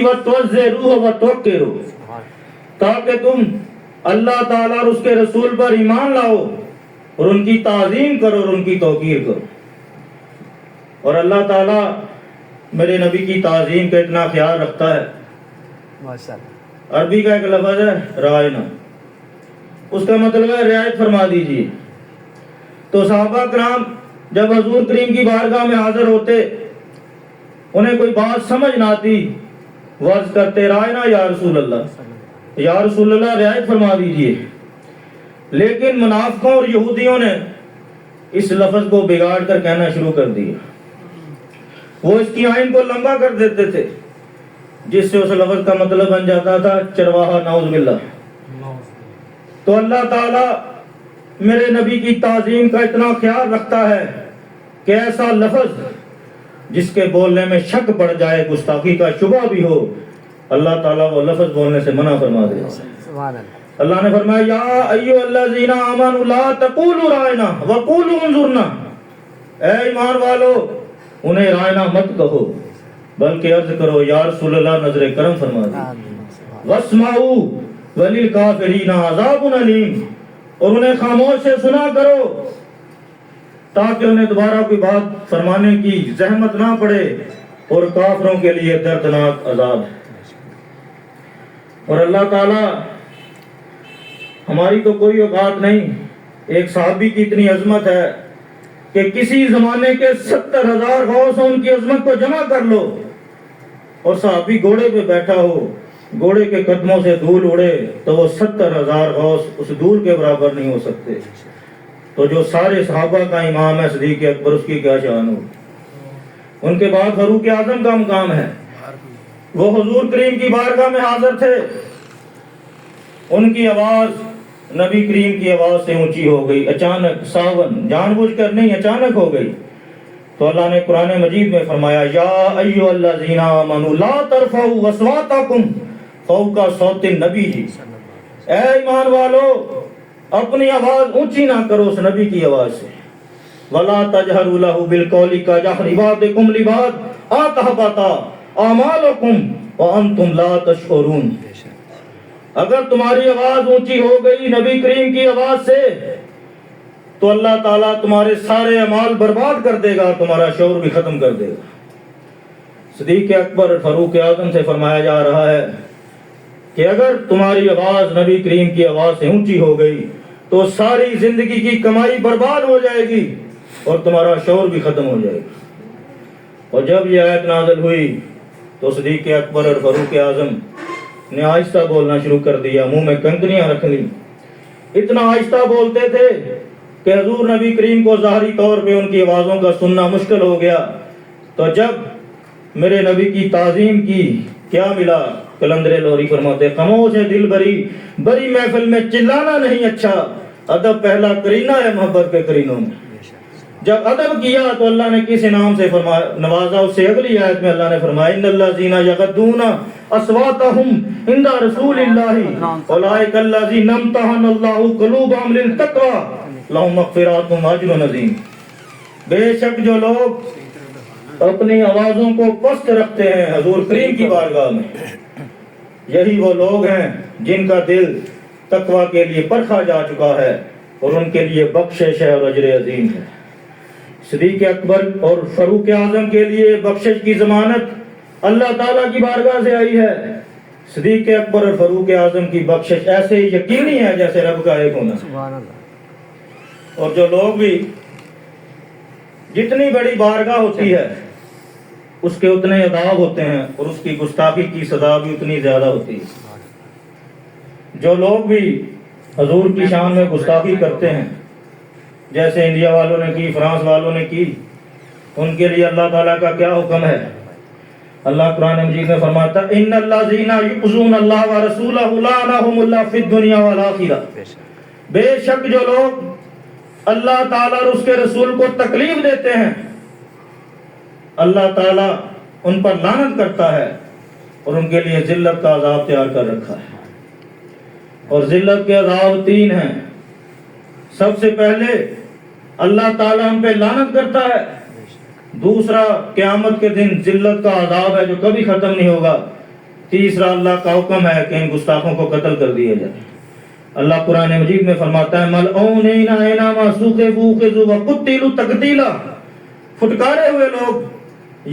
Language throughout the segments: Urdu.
وتوزروه وتوقروه، تاکہ تم اللہ تعالیٰ اور اس کے رسول پر ایمان لاؤ اور ان کی تعظیم کرو اور ان کی توقیر کرو۔ اور اللہ تعالیٰ میرے نبی کی تعظیم کا اتنا خیال رکھتا ہے، عربی کا ایک لفظ ہے رائنا، اس کا مطلب ہے رعایت فرما دیجیے۔ تو صحابہ کرام جب حضور کریم کی بارگاہ میں حاضر ہوتے، انہیں کوئی بات سمجھ نہ آتی، عرض کرتے رائنا یا رسول اللہ، یا رسول اللہ رعایت فرما دیجیے۔ لیکن منافقوں اور یہودیوں نے اس لفظ کو بگاڑ کر کہنا شروع کر دیا، وہ اس کی آئین کو لمبا کر دیتے تھے، جس سے اس لفظ کا مطلب بن جاتا تھا چرواہا، نعوذ باللہ۔ تو اللہ تعالیٰ میرے نبی کی تعظیم کا اتنا خیال رکھتا ہے کہ ایسا لفظ جس کے بولنے میں شک پڑ جائے، گستاخی کا شبہ بھی ہو، اللہ تعالیٰ وہ لفظ بولنے سے منع فرما دے۔ اللہ نے فرمایا یا ایھا الذین آمنوا لا تقولوا رائنا وقولوا انظرنا، اے ایمان والو انہیں رائنا مت کہو بلکہ عرض کرو یا رسول اللہ نظر کرم فرما دے۔ واسمعوا وللکافرین عذاب علیم، اور انہیں خاموش سے سنا کرو تاکہ انہیں دوبارہ کوئی بات فرمانے کی زحمت نہ پڑے، اور کافروں کے لیے دردناک عذاب ہے۔ اور اللہ تعالیٰ، ہماری تو کوئی اوقات نہیں، ایک صحابی کی اتنی عظمت ہے کہ کسی زمانے کے 70,000 غوث ان کی عظمت کو جمع کر لو، اور صحابی گھوڑے پہ بیٹھا ہو، گھوڑے کے قدموں سے دھول اڑے تو وہ 70,000 غوث اس دھول کے برابر نہیں ہو سکتے۔ تو جو سارے صحابہ کا امام ہے صدیق اکبر، اس کی کیا شان ہو۔ ان کے بعد فاروق اعظم کا مقام ہے، وہ حضور کریم کی بارگاہ میں حاضر تھے، ان کی آواز نبی کریم کی آواز سے اونچی ہو گئی، اچانک ساون، جان بوجھ کر نہیں، اچانک ہو گئی۔ تو اللہ نے قرآن مجید میں فرمایا یا ایھا الذین آمنوا لا ترفعوا اصواتکم فوق صوت النبی، اے ایمان والو اپنی آواز اونچی نہ کرو اس نبی کی آواز سے۔ ولا تجہروا لہ بالقول کجہر بعضکم لبعض ان تحبط اعمالکم وانتم لا تشعرون، اگر تمہاری آواز اونچی ہو گئی نبی کریم کی آواز سے تو اللہ تعالیٰ تمہارے سارے اعمال برباد کر دے گا، تمہارا شعور بھی ختم کر دے گا۔ صدیق اکبر فاروق اعظم سے فرمایا جا رہا ہے کہ اگر تمہاری آواز نبی کریم کی آواز سے اونچی ہو گئی تو ساری زندگی کی کمائی برباد ہو جائے گی اور تمہارا شعور بھی ختم ہو جائے گا۔ اور جب یہ آیت نازل ہوئی تو صدیق اکبر اور فاروق اعظم نے آہستہ بولنا شروع کر دیا، منہ میں کنکریاں رکھ لی، اتنا آہستہ بولتے تھے کہ حضور نبی کریم کو ظاہری طور پہ ان کی آوازوں کا سننا مشکل ہو گیا۔ تو جب میرے نبی کی تعظیم کی کیا ملا؟ کلندر لوری فرماتے خاموش ہے دل بری، بری محفل میں چلانا نہیں اچھا، ادب پہلا کرینہ ہے محبت کے کرینوں میں۔ جب ادب کیا تو اللہ نے کس انعام سے نوازا؟ اس سے اگلی آیت میں اللہ نے فرمایا ان الذین یغضون اصواتهم عند رسول اللہ اولئک الذین امتحن اللہ قلوبهم للتقوی لہم مغفرات واجر عظیم، بے شک جو لوگ اپنی آوازوں کو پست رکھتے ہیں حضور کریم کی بارگاہ میں، یہی وہ لوگ ہیں جن کا دل تقوی کے لیے پرکھا جا چکا ہے اور ان کے لیے بخشش ہے اور اجر عظیم ہے۔ صدیق اکبر اور فاروق اعظم کے لیے بخشش کی ضمانت اللہ تعالیٰ کی بارگاہ سے آئی ہے۔ صدیق اکبر اور فاروق اعظم کی بخشش ایسے ہی یقینی ہے جیسے رب کا ایک ہونا۔ سبحان اللہ۔ اور جو لوگ بھی، جتنی بڑی بارگاہ ہوتی ہے اس کے اتنے عذاب ہوتے ہیں اور اس کی گستاخی کی سزا بھی اتنی زیادہ ہوتی ہے۔ جو لوگ بھی حضور کی شان میں گستاخی کرتے ہیں، جیسے انڈیا والوں نے کی، فرانس والوں نے کی، ان کے لیے اللہ تعالیٰ کا کیا حکم ہے؟ اللہ قرآن مجید میں فرماتا ہے ان الذین یؤذون اللہ ورسولہ لعنہم اللہ فی الدنیا والآخرہ، بے شک جو لوگ اللہ تعالیٰ اور اس کے رسول کو تکلیف دیتے ہیں اللہ تعالیٰ ان پر لعنت کرتا ہے اور ان کے لیے ذلت کا عذاب تیار کر رکھا ہے۔ اور ذلت کے عذاب 3 ہیں۔ سب سے پہلے اللہ تعالیٰ ہم پہ لعنت کرتا ہے، دوسرا قیامت کے دن ذلت کا عذاب ہے جو کبھی ختم نہیں ہوگا، تیسرا اللہ کا حکم ہے کہ ان گستاخوں کو قتل کر دیا جائے۔ اللہ قرآن مجید میں فرماتا ہے ملعونین اینما ثقفوا اخذوا وقتلوا تقتیلا، پھٹکارے ہوئے لوگ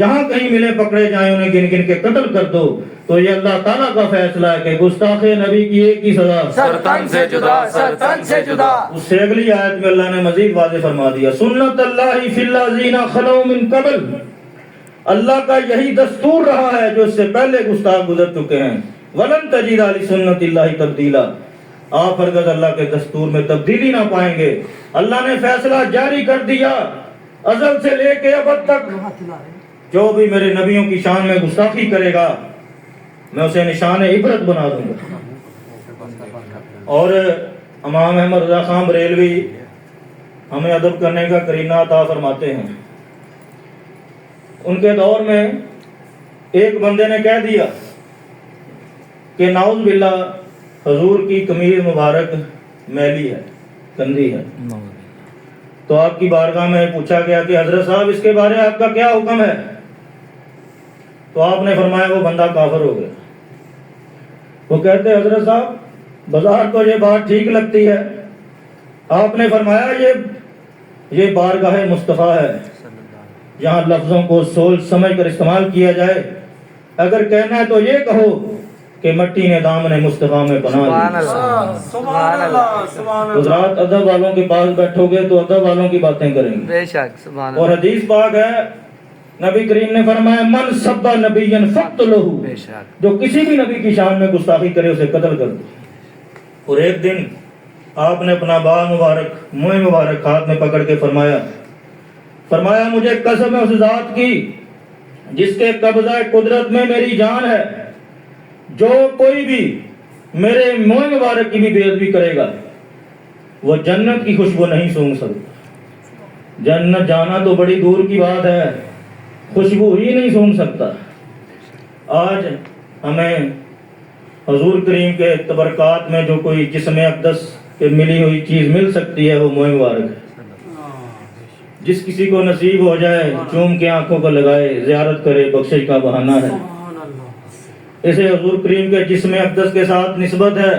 یہاں کہیں ملے پکڑے جائیں انہیں گن گن کے قتل کر دو۔ تو یہ اللہ تعالیٰ کا فیصلہ ہے کہ گستاخ نبی کی ایک ہی سزا، سر تن سے جدا، سر تن سے جدا۔ اس سے اگلی آیت میں اللہ نے مزید واضح فرما دیا سنت اللہ فی الذین خلو من قبل، اللہ کا یہی دستور رہا ہے جو اس سے پہلے گستاخ گزر چکے ہیں۔ ولن تجد لسنت اللہ تبدیلا، آپ ہرگز اللہ کے دستور میں تبدیلی نہ پائیں گے۔ اللہ نے فیصلہ جاری کر دیا ازل سے لے کے ابد تک، جو بھی میرے نبیوں کی شان میں گستاخی کرے گا میں اسے نشان عبرت بنا دوں گا۔ اور امام احمد رضا خان بریلوی ہمیں ادب کرنے کا کرینہ عطا فرماتے ہیں۔ ان کے دور میں ایک بندے نے کہہ دیا کہ نعوذ باللہ حضور کی قمیض مبارک میلی ہے، گندی ہے۔ تو آپ کی بارگاہ میں پوچھا گیا کہ حضرت صاحب اس کے بارے آپ کا کیا حکم ہے؟ تو آپ نے فرمایا وہ بندہ کافر ہو گیا۔ وہ کہتے حضرت صاحب بظاہر تو یہ بات ٹھیک لگتی ہے، آپ نے فرمایا یہ بارگاہ مصطفیٰ ہے، جہاں لفظوں کو سوچ سمجھ کر استعمال کیا جائے۔ اگر کہنا ہے تو یہ کہو کہ مٹی نے دامن مصطفیٰ میں پناہ لی۔ سبحان اللہ، سبحان اللہ۔ حضرات ادب والوں کے پاس بیٹھو گے تو ادب والوں کی باتیں کریں گے۔ بے شک، سبحان اور اللہ، حدیث پاک ہے نبی کریم نے فرمایا من سب نبی فقتلہ، بے شک۔ جو کسی بھی نبی کی شان میں گستاخی کرے اسے قتل کر دو۔ اور ایک دن آپ نے اپنا بال مبارک منہ مبارک ہاتھ میں پکڑ کے فرمایا مجھے قسم ہے اس ذات کی جس کے قبضہ قدرت میں میری جان ہے، جو کوئی بھی میرے منہ مبارک کی بھی بے ادبی کرے گا وہ جنت کی خوشبو نہیں سونگھ سکتا۔ جنت جانا تو بڑی دور کی بات ہے، خوشبو ہی نہیں سونگھ سکتا۔ آج ہمیں حضور کریم کے تبرکات میں جو کوئی جسم اقدس کے ملی ہوئی چیز مل سکتی ہے وہ منہ مبارک ہے۔ جس کسی کو نصیب ہو جائے چوم کے آنکھوں کو لگائے، زیارت کرے، بخشش کا بہانہ ہے۔ اسے حضور کریم کے جسم اقدس کے ساتھ نسبت ہے۔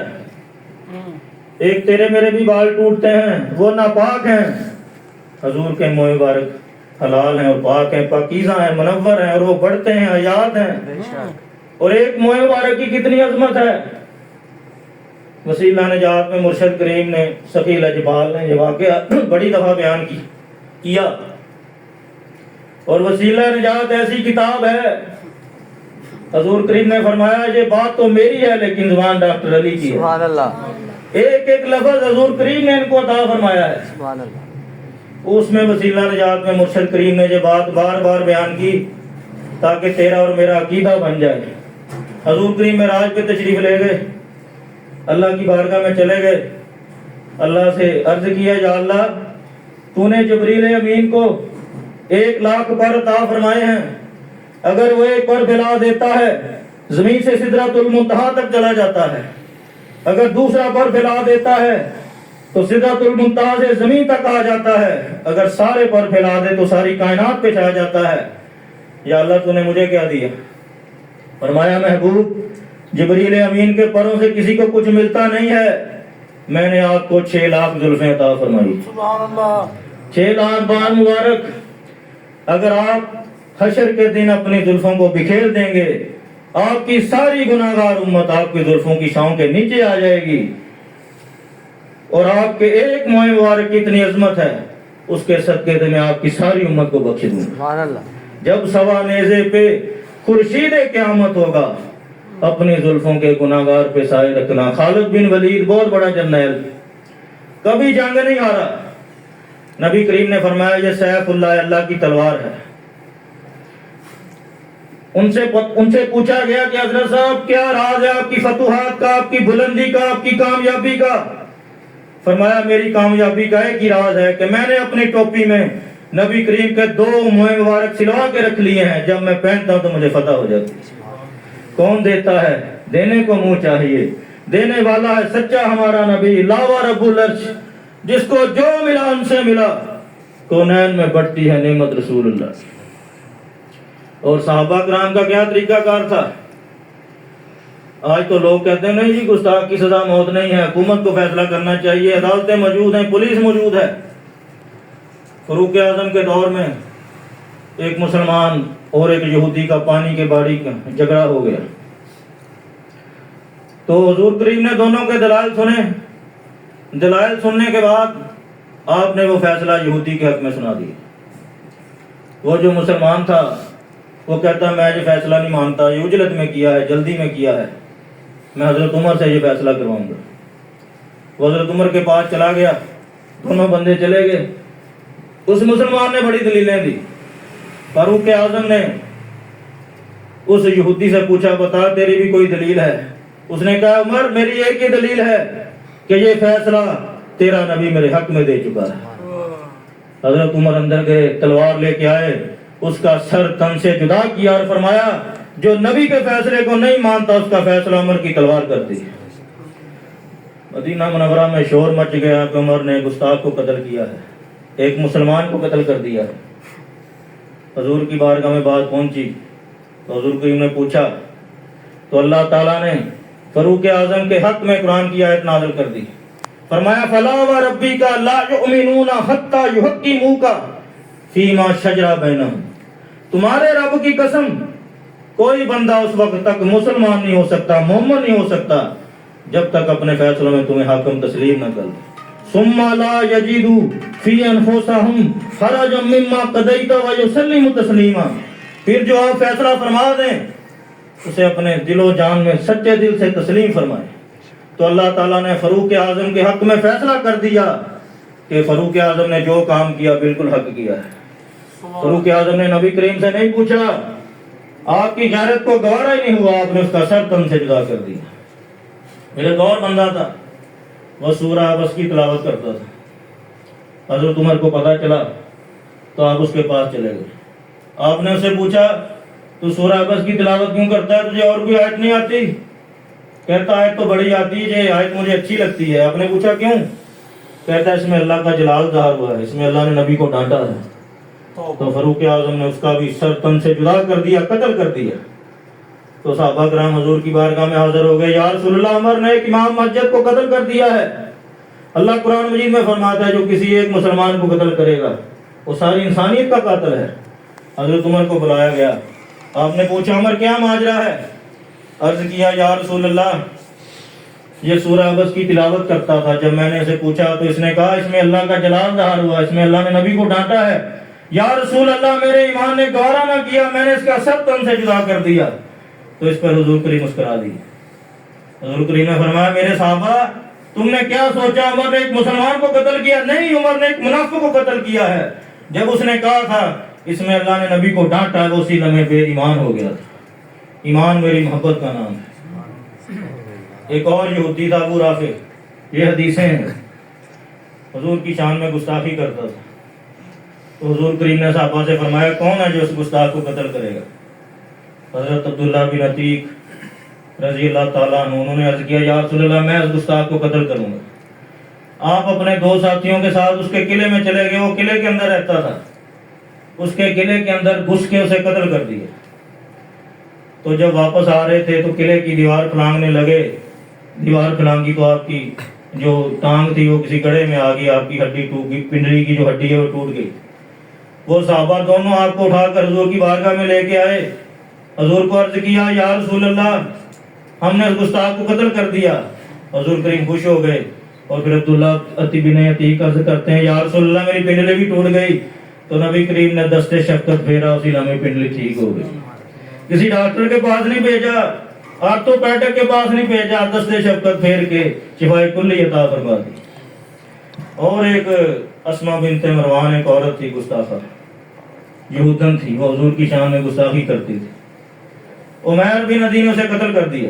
ایک تیرے میرے بھی بال ٹوٹتے ہیں، وہ ناپاک ہیں، حضور کے منہ مبارک حلال ہیں اور پاک ہیں، پاکیزہ ہیں، منور ہیں اور وہ بڑھتے ہیں، حیات ہیں۔ اور ایک منہ مبارک کی کتنی عظمت ہے۔ وسیلہ نجات میں مرشد کریم نے ثقیل اجبال نے یہ واقعہ بڑی دفعہ بیان کیا۔ اور وسیلہ نجات ایسی کتاب ہے، حضور کریم نے فرمایا یہ بات تو میری ہے لیکن زبان ڈاکٹر علی کی ہے۔ سبحان اللہ، ایک ایک لفظ حضور کریم نے ان کو عطا فرمایا ہے۔ سبحان اللہ۔ اس میں وسیلہ نجات میں مرشد کریم نے یہ بات بار بار بیان کی تاکہ تیرا اور میرا عقیدہ بن جائے۔ حضور کریم معراج پہ تشریف لے گئے، اللہ کی بارگاہ میں چلے گئے، اللہ سے عرض کیا یا اللہ تو نے جبریل امین کو 1,00,000 پر عطا فرمائے ہیں، اگر وہ ایک پر پھیلا دیتا ہے زمین سے سدرۃ المنتہا تک چلا جاتا ہے، اگر دوسرا پر پھیلا دیتا ہے تو سدرۃ المنتہا سے زمین تک آ جاتا ہے، اگر سارے پر پھیلا دے تو ساری کائنات پہ چھا جاتا ہے۔ یا اللہ تو نے مجھے کیا دیا؟ فرمایا محبوب جبریل امین کے پروں سے کسی کو کچھ ملتا نہیں ہے، میں نے آپ کو 6,00,000 زلفیں عطا فرمائی۔ سبحان اللہ، 6,00,000 بال مبارک۔ اگر آپ حشر کے دن اپنی زلفوں کو بکھیر دیں گے آپ کی ساری گناہگار امت آپ کی زلفوں کی چھاؤں کے نیچے آ جائے گی، اور آپ کے ایک منہ مبارک کی اتنی عظمت ہے اس کے صدقے سے میں آپ کی ساری امت کو بخش دوں۔ سبحان اللہ، جب سوا نیزے پہ خورشید قیامت ہوگا اپنی زلفوں کے گناہگار پہ سائے رکھنا۔ خالد بن ولید بہت بڑا جرنیل، کبھی جنگ نہیں ہارا، نبی کریم نے فرمایا یہ سیف اللہ، اللہ کی تلوار ہے۔ ان سے پوچھا گیا کہ حضرت صاحب کیا راز ہے آپ کی فتوحات کا، آپ کی بلندی کا، آپ کی کامیابی کا؟ فرمایا میری کامیابی کا ایک ہی راز ہے کہ میں نے اپنی ٹوپی میں نبی کریم کے 2 منہ مبارک سلوا کے رکھ لیے ہیں، جب میں پہنتا ہوں تو مجھے فتح ہو جاتی ہے۔ کون دیتا ہے؟ دینے کو منہ چاہیے، دینے والا ہے سچا ہمارا نبی، لاوا رب العرش، جس کو جو ملا ان سے ملا، کونین میں بڑھتی ہے نعمت رسول اللہ۔ اور صحابہ کرام کا کیا طریقہ کار تھا؟ آج تو لوگ کہتے ہیں نہیں جی گستاخ کی سزا موت نہیں ہے، حکومت کو فیصلہ کرنا چاہیے، عدالتیں موجود ہیں، پولیس موجود ہے۔ فاروق اعظم کے دور میں ایک مسلمان اور ایک یہودی کا پانی کے باڑی کا جھگڑا ہو گیا، تو حضور کریم نے دونوں کے دلائل سنے۔ دلائل سننے کے بعد آپ نے وہ فیصلہ یہودی کے حق میں سنا دیا۔ وہ جو مسلمان تھا وہ کہتا میں یہ فیصلہ نہیں مانتا، یہ عجلت میں کیا ہے، جلدی میں کیا ہے، میں حضرت عمر سے یہ فیصلہ کرواؤں گا۔ وہ حضرت عمر کے پاس چلا گیا، دونوں بندے چلے گئے۔ اس مسلمان نے بڑی دلیلیں دی۔ فاروق اعظم نے اس یہودی سے پوچھا بتا تیری بھی کوئی دلیل ہے؟ اس نے کہا عمر میری ایک ہی دلیل ہے کہ یہ فیصلہ تیرا نبی میرے حق میں دے چکا ہے۔ حضرت عمر اندر گئے، تلوار لے کے آئے، اس کا سر تن سے جدا کیا اور فرمایا جو نبی کے فیصلے کو نہیں مانتا اس کا فیصلہ عمر کی تلوار کر دی۔ مدینہ منورہ میں شور مچ گیا کہ عمر نے گستاخ کو قتل کیا ہے، ایک مسلمان کو قتل کر دیا ہے۔ حضور کی بارگاہ میں بات پہنچی تو حضور کریم نے پوچھا تو اللہ تعالیٰ نے فاروق اعظم کے حق میں قرآن کی آیت نازل کر دی۔ فرمایا فلا وربک لا یؤمنون حتی یحکموک فیما شجر بینہم، تمہارے رب کی قسم کوئی بندہ اس وقت تک مسلمان نہیں ہو سکتا، مومن نہیں ہو سکتا جب تک اپنے فیصلوں میں تمہیں حاکم تسلیم نہ کر دے۔ ثم لا یجدوا فی انفسہم حرجا مما قضیت ویسلموا تسلیما، پھر جو آپ فیصلہ فرما دیں اسے اپنے دل و جان میں سچے دل سے تسلیم فرمائیں۔ تو اللہ تعالیٰ نے فاروق اعظم کے حق میں فیصلہ کر دیا کہ فاروق اعظم نے جو کام کیا بالکل حق کیا ہے۔ فاروق اعظم نے نبی کریم سے نہیں پوچھا، آپ کی غیرت کو گوارا ہی نہیں ہوا، آپ نے اس کا سر تن سے جدا کر دیا۔ میرے دور بندہ تھا، وہ سورہ عبس کی تلاوت کرتا تھا۔ حضرت عمر کو پتہ چلا تو آپ اس کے پاس چلے گئے۔ آپ نے اسے پوچھا تو سورہ عبس کی تلاوت کیوں کرتا ہے، تجھے اور کوئی آیت نہیں آتی؟ کہتا آیت تو بڑی آتی ہے، یہ آیت مجھے اچھی لگتی ہے۔ آپ نے پوچھا کیوں؟ کہتا ہے اس میں اللہ کا جلال ظاہر ہوا ہے، اس میں اللہ نے نبی کو ڈانٹا ہے۔ تو فاروق اعظم نے اس کا بھی سر تن سے جدا کر دیا، قتل کر دیا۔ تو صحابہ کرام حضور کی بارگاہ میں حاضر ہو گئے، یا رسول اللہ عمر نے ایک امام مسجد کو قتل کر دیا ہے۔ اللہ قرآن مجید میں فرماتا ہے جو کسی ایک مسلمان کو قتل کرے گا وہ ساری انسانیت کا قاتل ہے۔ حضرت عمر کو بلایا گیا، آپ نے پوچھا عمر کیا ماجرا ہے؟ عرض کیا یا رسول اللہ یہ سورہ عبس کی تلاوت کرتا تھا، جب میں نے اسے پوچھا تو اس نے کہا اس میں اللہ کا جلال ظاہر ہوا، اس میں اللہ نے نبی کو ڈانٹا ہے۔ یا رسول اللہ میرے ایمان نے گوارا نہ کیا، میں نے اس کا سر تن سے جدا کر دیا۔ تو اس پر حضور کریم مسکرا دی۔ حضور کریم نے فرمایا میرے صحابہ تم نے کیا سوچا عمر نے ایک مسلمان کو قتل کیا؟ نہیں، عمر نے ایک منافق کو قتل کیا ہے۔ جب اس نے کہا تھا اس میں اللہ نے نبی کو ڈانٹا ہے، وہ اسی لمحے بے ایمان ہو گیا تھا۔ ایمان میری محبت کا نام ہے۔ ایک اور یہودی تھا ابو رافع، یہ حدیثیں ہیں، حضور کی شان میں گستاخی کرتا تھا۔ تو حضور کریم نے صحابہ سے فرمایا کون ہے جو اس گستاخ کو قتل کرے گا؟ حضرت عبداللہ بن عتیق رضی اللہ تعالیٰ عنہ، انہوں نے عرض کیا یا رسول اللہ میں اس گستاخ کو قتل کروں گا۔ آپ اپنے دو ساتھیوں کے ساتھ اس کے قلعے میں چلے گئے، وہ قلعے کے اندر رہتا تھا، اس کے قلعے کے اندر گھس کے اسے قتل کر دیا۔ تو جب واپس آ رہے تھے تو قلعے کی دیوار پھلانگنے لگے، دیوار پھلانگی تو آپ کی جو ٹانگ تھی وہ کسی گڑھے میں آ گئی، آپ کی ہڈی ٹوٹ گئی، پنڈلی کی جو ہڈی ہے وہ ٹوٹ گئی۔ وہ صحابہ دونوں آپ کو اٹھا کر حضور کی بارگاہ میں لے کے آئے، حضور کو عرض کیا یا رسول اللہ ہم نے اس گستاخ کو قتل کر دیا۔ حضور کریم خوش ہو گئے اور پھر عبداللہ بن عتیق عرض کرتے ہیں یا رسول اللہ میری پنڈلی بھی ٹوٹ گئی۔ تو نبی کریم نے دستے شفقت پھیرا، اسی لمحے پنڈلی ٹھیک ہو گئی۔ کسی ڈاکٹر کے پاس نہیں بھیجا، آرتھوپیڈک کے پاس نہیں بھیجا، دستے شفقت پھیر کے شفائے کلی عطا فرما دی۔ اور ایک اسما بنت مروان ایک عورت تھی گستاخہ، یہودن تھی، وہ حضور کی شان میں گستاخی کرتی تھی۔ عمیر بن عدی نے اسے قتل کر دیا۔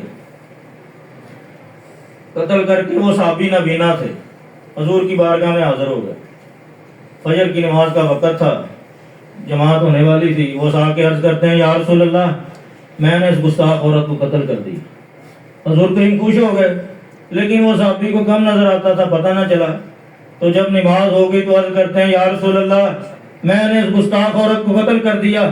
قتل کر کے وہ صحابی نابینا تھے، حضور کی بارگاہ میں حاضر ہو گئے۔ فجر کی نماز کا وقت تھا، جماعت ہونے والی تھی، وہ آ کے عرض کرتے ہیں یا رسول اللہ میں نے اس گستاخ عورت کو قتل کر دی۔ حضور کریم خوش ہو گئے، لیکن وہ صحابی کو کم نظر آتا تھا، پتہ نہ چلا۔ تو جب نماز ہو گئی تو عرض کرتے ہیں یا رسول اللہ میں نے اس گستاخ عورت کو قتل کر دیا۔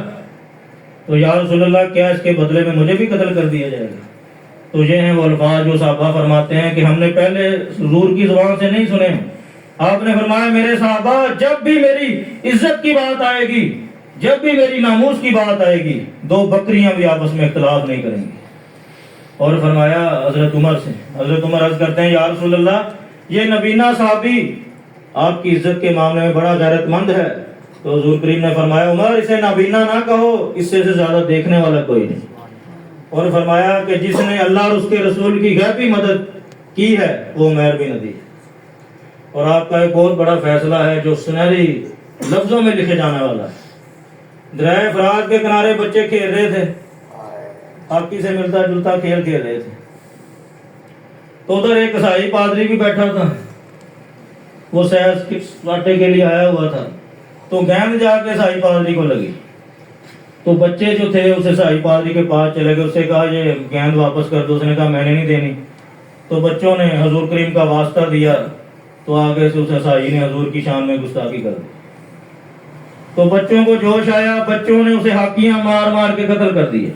تو یا رسول اللہ کیا اس کے بدلے میں مجھے بھی قتل کر دیا جائے گا؟ تو یہ ہیں وہ الفاظ جو صحابہ فرماتے ہیں کہ ہم نے پہلے حضور کی زبان سے نہیں سنے. آپ نے فرمایا میرے صحابہ جب بھی میری عزت کی بات آئے گی, جب بھی میری ناموس کی بات آئے گی, دو بکریاں بھی آپس میں اختلاف نہیں کریں گی. اور فرمایا حضرت عمر سے, حضرت عمر عرض کرتے ہیں یا رسول اللہ یہ نبینا صحابی آپ کی عزت کے معاملے میں بڑا غیرت مند ہے. تو حضور کریم نے فرمایا عمر اسے نابینا نہ کہو, اس سے زیادہ دیکھنے والا کوئی نہیں. اور فرمایا کہ جس نے اللہ اور اس کے رسول کی غیبی مدد کی ہے وہ مہر بھی ندی. اور آپ کا ایک بہت بڑا فیصلہ ہے جو سنہری لفظوں میں لکھے جانے والا ہے. دریا فرات کے کنارے بچے کھیل رہے تھے, ہاکی سے ملتا جلتا کھیل کھیل رہے تھے. تو ادھر ایک عیسائی پادری بھی بیٹھا تھا, وہ سیر سپاٹے کے لیے آیا ہوا تھا. تو گیند جا کے عیسائی پادری کو لگی. تو بچے جو تھے اس عیسائی پادری کے پاس چلے گئے, اس سے کہا یہ گیند واپس کر دو. اس نے کہا میں نے نہیں دینی. تو بچوں نے حضور کریم کا واسطہ دیا, تو آگے سے اس عیسائی نے حضور کی شان میں گستاخی کر دی. تو بچوں کو جوش آیا, بچوں نے اسے ہاکیاں مار مار کے قتل کر دیے.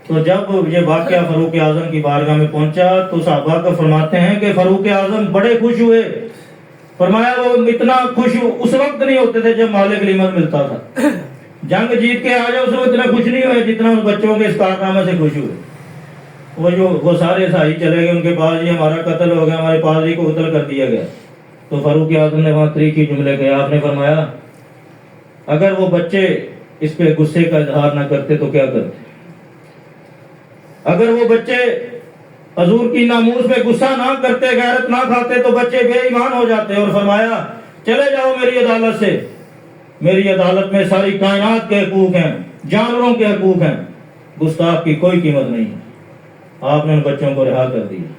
تو جب یہ واقعہ فاروق اعظم کی بارگاہ میں پہنچا تو صحابہ کا فرماتے ہیں کہ فاروق اعظم بڑے خوش ہوئے. فرمایا وہ اتنا خوش اس وقت نہیں ہوتے تھے جب مالک غنیمت ملتا تھا. جنگ جیت کے آ جائے اس وقت اتنا خوش نہیں ہوئے جتنا اس بچوں کے اس کارنامے سے خوش ہوئے. وہ سارے عیسائی چلے گئے ان کے پاس, یہ ہمارا قتل ہو گیا, ہمارے پادری کو قتل کر دیا گیا. تو فاروق اعظم نے وہاں تریخی جملے کہے. آپ نے فرمایا اگر وہ بچے اس پہ غصے کا اظہار نہ کرتے تو کیا کرتے؟ اگر وہ بچے حضور کی ناموس پہ غصہ نہ کرتے, غیرت نہ کھاتے تو بچے بے ایمان ہو جاتے. اور فرمایا چلے جاؤ میری عدالت سے, میری عدالت میں ساری کائنات کے حقوق ہیں, جانوروں کے حقوق ہیں, گستاخ کی کوئی قیمت نہیں ہے. آپ نے ان بچوں کو رہا کر دیا.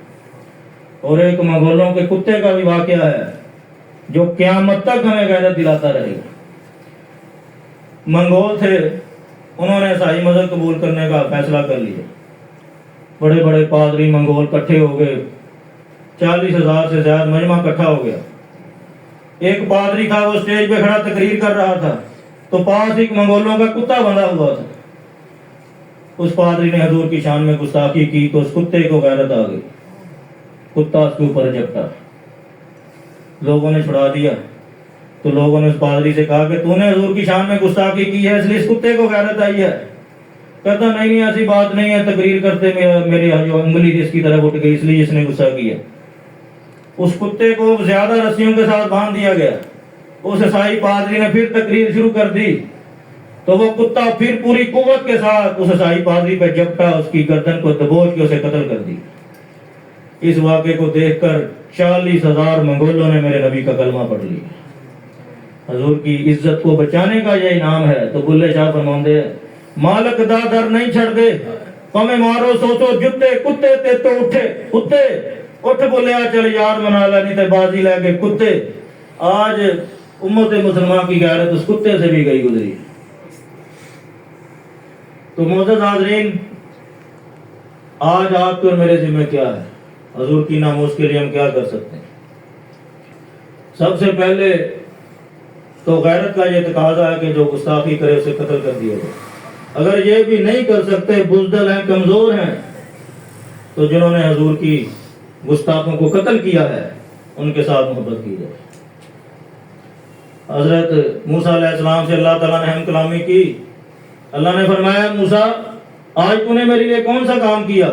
اور ایک منگولوں کے کتے کا بھی واقعہ ہے جو قیامت تک ہمیں غیرت دلاتا رہے گا. منگول تھے, انہوں نے عیسائی مذہب قبول کرنے کا فیصلہ کر لیا. بڑے بڑے پادری منگول کٹھے ہو گئے, 40,000 سے زیادہ مجمع اکٹھا ہو گیا. ایک پادری تھا, وہ اسٹیج پہ کھڑا تقریر کر رہا تھا, تو پاس ایک منگولوں کا کتا بندھا ہوا تھا. اس پادری نے حضور کی شان میں گستاخی کی تو اس کتے کو غیرت آ گئی. کتا اس کے اوپر جھپٹا, لوگوں نے چھڑا دیا. تو لوگوں نے اس پادری سے کہا کہ تو نے حضور کی شان میں گستاخی کی ہے اس لیے اس کتے کو غیرت آئی ہے. کہتا نہیں ایسی بات نہیں ہے, تقریر کرتے میری جو انگلی اس کی طرف اٹھ گئی اس لیے اس نے غصہ کیا. اس کتے کو زیادہ رسیوں کے ساتھ باندھ دیا گیا. اس عیسائی پادری نے پھر تقریر شروع کر دی تو وہ کتا پھر پوری قوت کے ساتھ اس عیسائی پادری پہ جھپٹا, اس کی گردن کو دبوچ کے اسے قتل کر دی. اس واقعے کو دیکھ کر 40,000 منگولوں نے میرے نبی کا کلمہ پڑھ لیا. حضور کی عزت کو بچانے کا یہ انعام ہے. تو بلے شاہ فرماندے مالک دا در نہیں چھڑ دے, پمیں مارو سوچو جتے کتے تے تو اٹھے کتے اٹھ بولیا چل یار منا لا نہیں تے بازی لے کے کتے. آج امت مسلمان کی غیرت اس کتے سے بھی گئی گزری. تو معزز حاضرین, آج آپ کے اور میرے ذمہ کیا ہے؟ حضور کی ناموس کے لیے ہم کیا کر سکتے ہیں؟ سب سے پہلے تو غیرت کا یہ تقاضا ہے کہ جو گستاخی کرے اسے قتل کر دیا جائے. اگر یہ بھی نہیں کر سکتے, بزدل ہیں, کمزور ہیں, تو جنہوں نے حضور کی گستاخوں کو قتل کیا ہے ان کے ساتھ محبت کی جائے. حضرت موسیٰ علیہ السلام سے اللہ تعالیٰ نے ہم کلامی کی. اللہ نے فرمایا موسیٰ آج تو نے میرے لیے کون سا کام کیا؟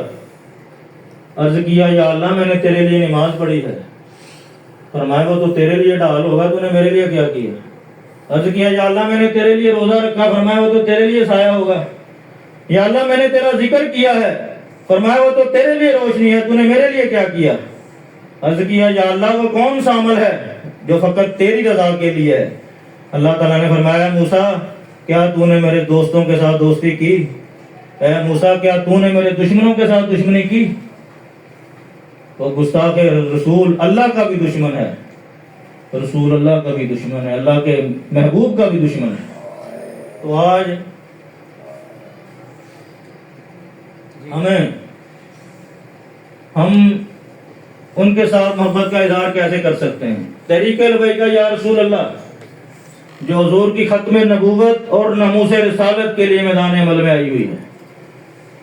عرض کیا یا اللہ میں نے تیرے لیے نماز پڑھی ہے. فرمایا وہ تو تیرے لیے ڈھال ہوگا, تو نے میرے لیے کیا کیا؟ عرض کیا یا اللہ میں نے تیرے لیے روزہ رکھا. فرمایا وہ تو تیرے لیے سایہ ہوگا. یا اللہ میں نے تیرا ذکر کیا ہے. فرمایا وہ تو تیرے لیے روشنی ہے, تو نے میرے لیے کیا کیا؟ عرض کیا یا اللہ وہ کون سا عمل ہے جو فقط تیری رضا کے لیے ہے؟ اللہ تعالیٰ نے فرمایا موسیٰ کیا تو نے میرے دوستوں کے ساتھ دوستی کی؟ اے موسیٰ کیا تو نے میرے دشمنوں کے ساتھ دشمنی کی؟ تو گستاخ رسول اللہ کا بھی دشمن ہے, رسول اللہ کا بھی دشمن ہے, اللہ کے محبوب کا بھی دشمن ہے. تو آج ہم ان کے ساتھ محبت کا اظہار کیسے کر سکتے ہیں؟ طریقہ لبیک یا رسول اللہ جو حضور کی ختم نبوت اور ناموس رسالت کے لیے میدان عمل میں آئی ہوئی ہے.